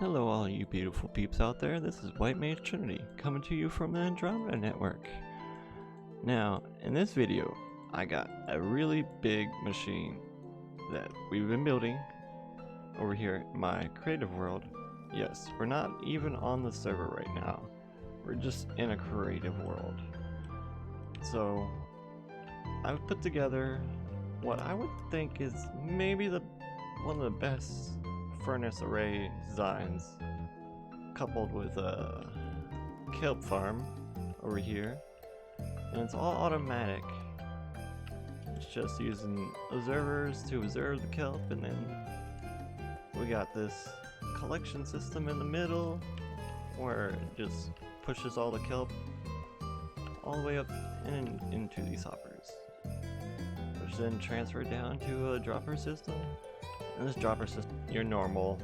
Hello all you beautiful peeps out there, this is White Mage Trinity, coming to you from the Andromeda Network. Now, in this video, I got a really big machine that we've been building over here in my creative world. Yes, we're not even on the server right now, we're just in a creative world. So, I've put together what I would think is maybe one of the best furnace array designs, coupled with a kelp farm over here, and it's all automatic. It's just using observers to observe the kelp, and then we got this collection system in the middle where it just pushes all the kelp all the way up and into these hoppers, which then transfer down to a dropper system. And this dropper system, your normal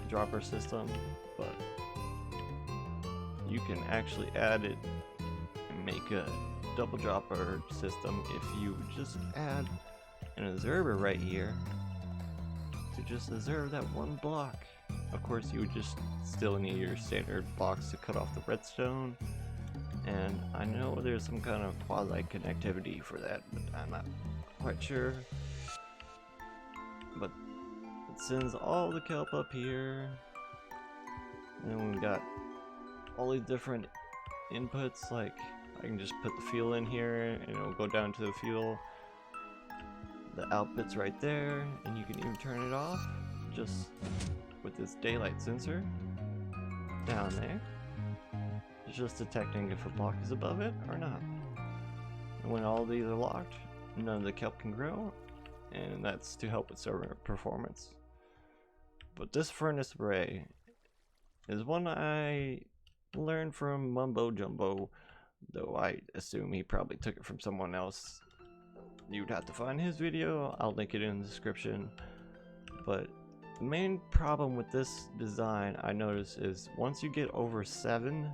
dropper system, but you can actually add it and make a double dropper system if you just add an observer right here to just observe that one block. Of course, you would just still need your standard blocks to cut off the redstone, and I know there's some kind of quasi connectivity for that, but I'm not quite sure. But it sends all the kelp up here, and then we've got all these different inputs. Like, I can just put the fuel in here and it'll go down to the fuel. The output's right there, and you can even turn it off just with this daylight sensor down there. It's just detecting if a block is above it or not. And when all these are locked, none of the kelp can grow, and that's to help with server performance. But this furnace array is one I learned from Mumbo Jumbo, though I assume he probably took it from someone else. You'd have to find his video, I'll link it in the description. But the main problem with this design I noticed is once you get over 7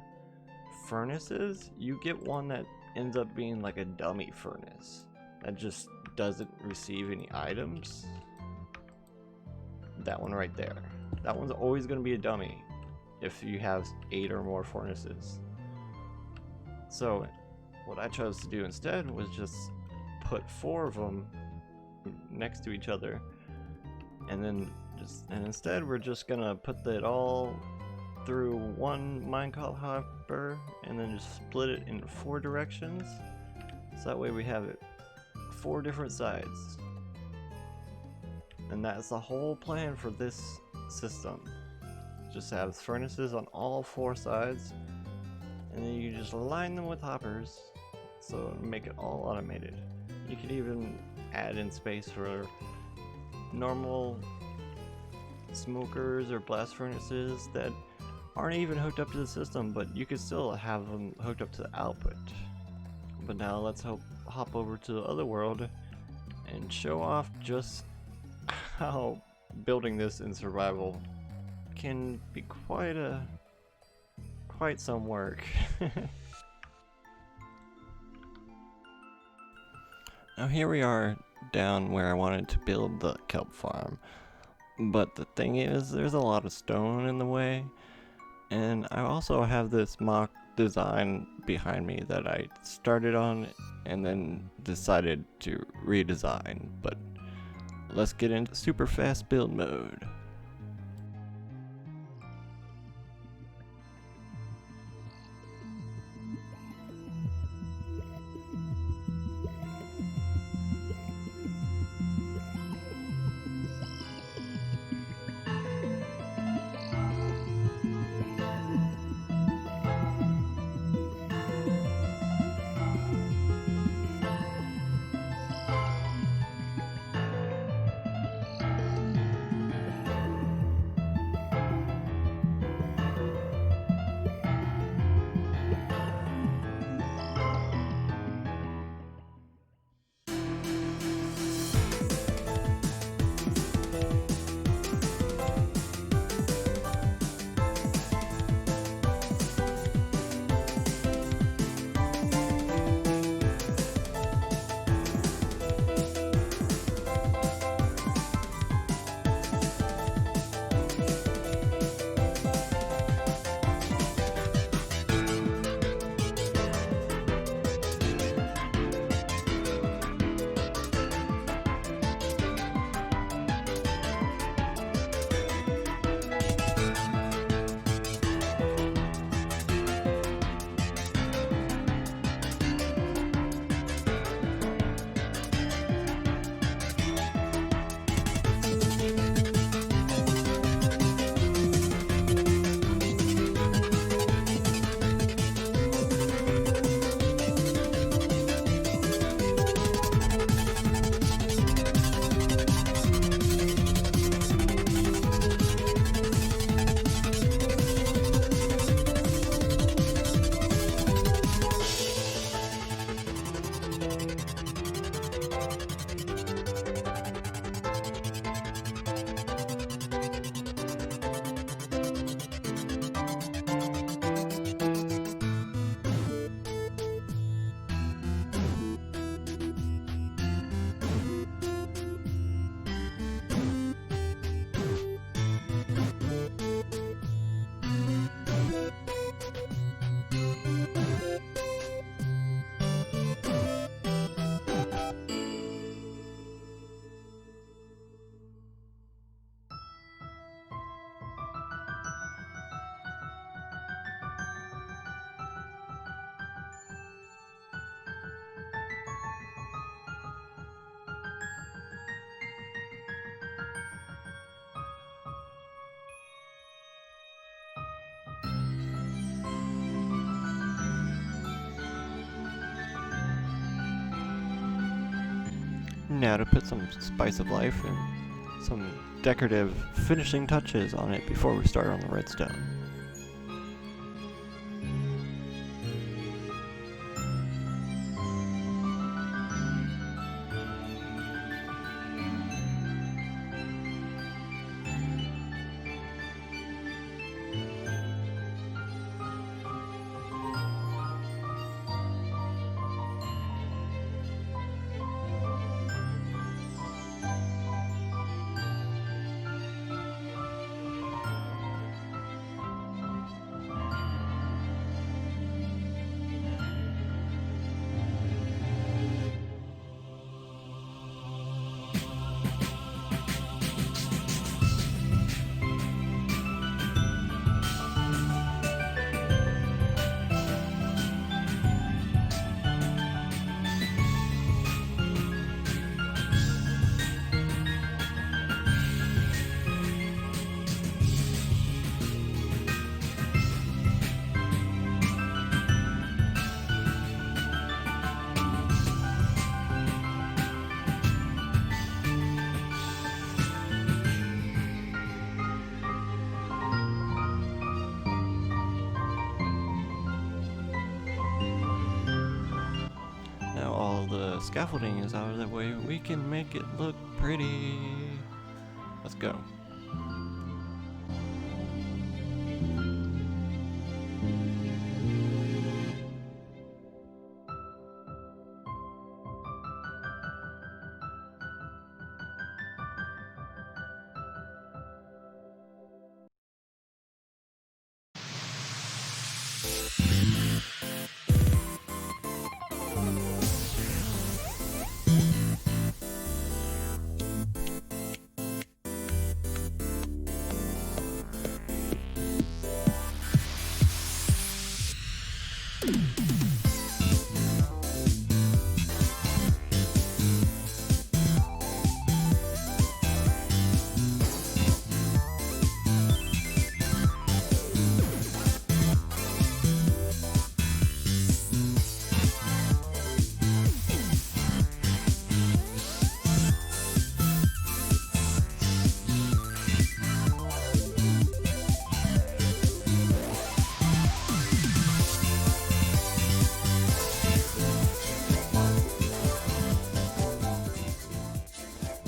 furnaces, you get one that ends up being like a dummy furnace that just doesn't receive any items. That one right there. That one's always going to be a dummy if you have 8 or more furnaces. So what I chose to do instead was just put 4 of them next to each other, and instead we're just gonna put it all through one minecart hopper and then just split it into 4 directions, so that way we have it 4 different sides. And that's the whole plan for this system. Just have furnaces on all 4 sides, and then you just line them with hoppers so make it all automated. You can even add in space for normal smokers or blast furnaces that aren't even hooked up to the system, but you could still have them hooked up to the output. But now let's hop over to the other world and show off just how building this in survival can be quite some work. Now here we are down where I wanted to build the kelp farm, but the thing is there's a lot of stone in the way, and I also have this mock design behind me that I started on and then decided to redesign. But let's get into super fast build mode. Now to put some spice of life and some decorative finishing touches on it before we start on the redstone. Now all the scaffolding is out of the way, we can make it look pretty. Let's go.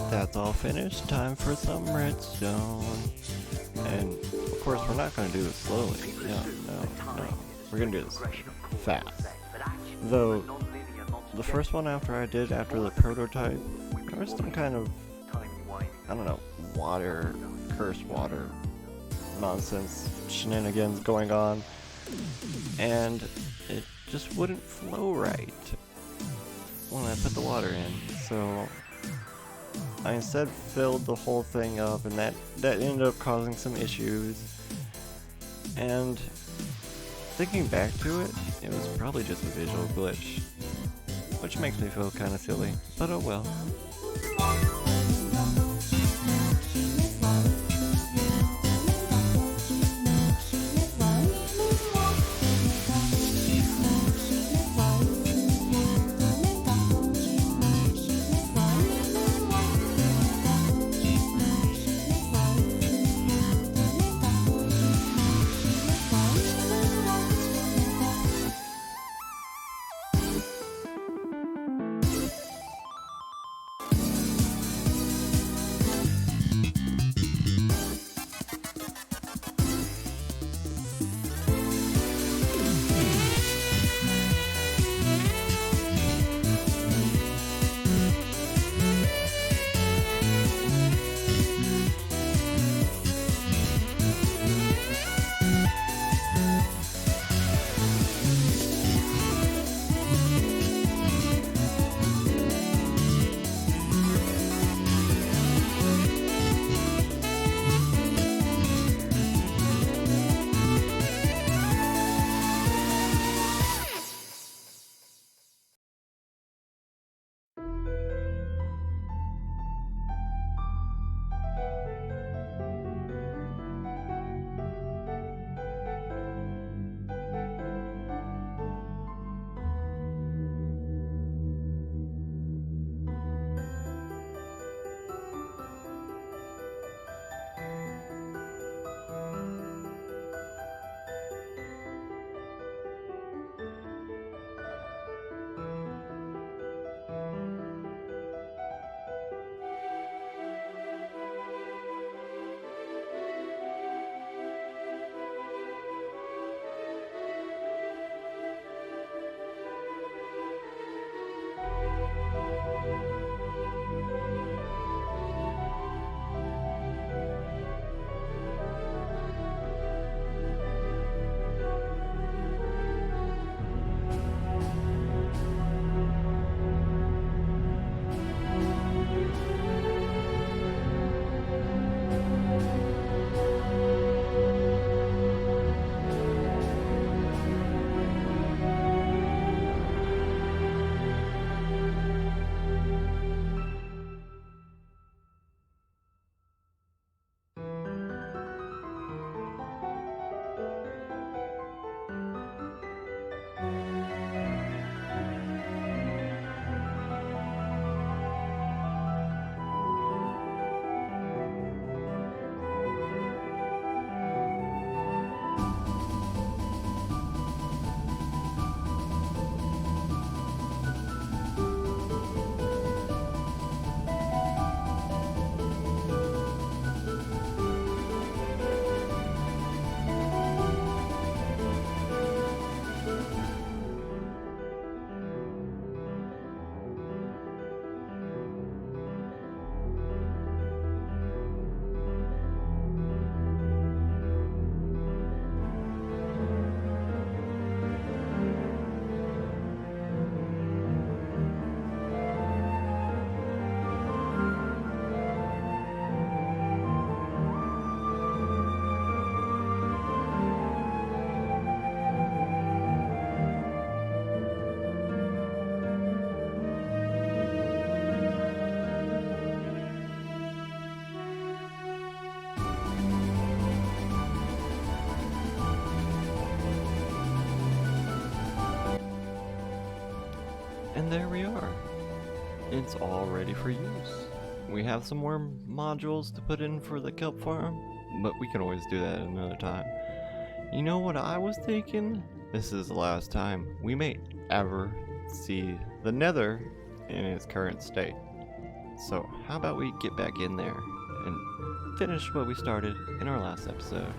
That's all finished. Time for some redstone. And of course, we're not going to do this slowly. No. We're going to do this fast. Though, the first one after the prototype, there was some kind of, I don't know, cursed water nonsense shenanigans going on. And it just wouldn't flow right when I put the water in. So I instead filled the whole thing up, and that ended up causing some issues. And thinking back to it, it was probably just a visual glitch, which makes me feel kind of silly, but oh well. And there we are. It's all ready for use. We have some more modules to put in for the kelp farm, but we can always do that another time. You know what I was thinking? This is the last time we may ever see the Nether in its current state. So how about we get back in there and finish what we started in our last episode.